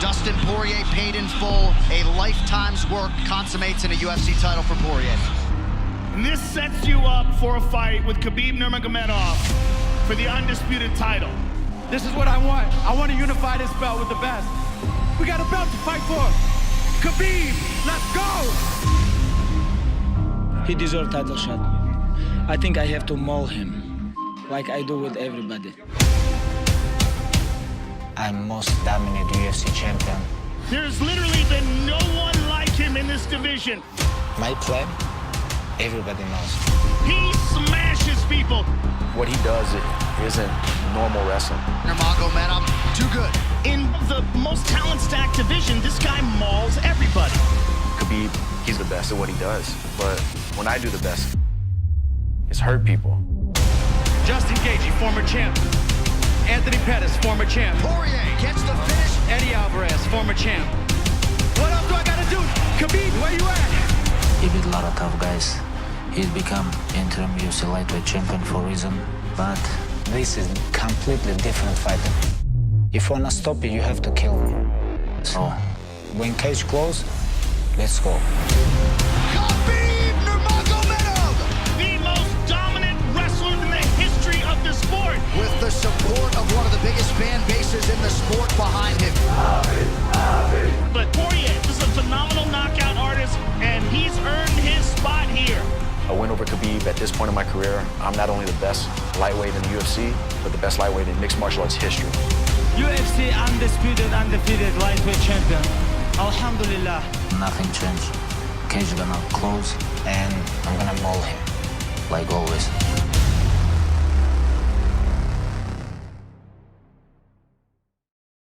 Dustin Poirier paid in full. A lifetime's work consummates in a UFC title for Poirier. And this sets you up for a fight with Khabib Nurmagomedov for the undisputed title. This is what I want. I want to unify this belt with the best. We got a belt to fight for. Khabib, let's go! He deserves title shot. I think I have to maul him, like I do with everybody. I'm most dominant UFC champion. There's literally been no one like him in this division. My plan, everybody knows. He smashes people. What he does isn't normal wrestling. Nurmagomedov, too good. In the most talent-stacked division, this guy mauls everybody. Khabib, he's the best at what he does. But when I do the best, it's hurt people. Justin Gaethje, former champ. Anthony Pettis, former champ. Poirier gets the finish. Eddie Alvarez, former champ. What else do I gotta do? Khabib, where you at? He beat a lot of tough guys. He's become interim UFC lightweight champion for a reason. But this is completely different fighting. If you wanna stop it, you have to kill him. So, when cage close, let's go. Khabib Nurmagomedov! The most dominant wrestler in the history of the sport. With the support of one of the biggest fan bases in the sport behind him. But Poirier is a phenomenal knockout artist, and he's earned his spot here. A win over Khabib at this point in my career, I'm not only the best lightweight in the UFC, but the best lightweight in mixed martial arts history. UFC undisputed, undefeated lightweight champion. Alhamdulillah. Nothing changed. Cage gonna close, and I'm gonna maul him, like always.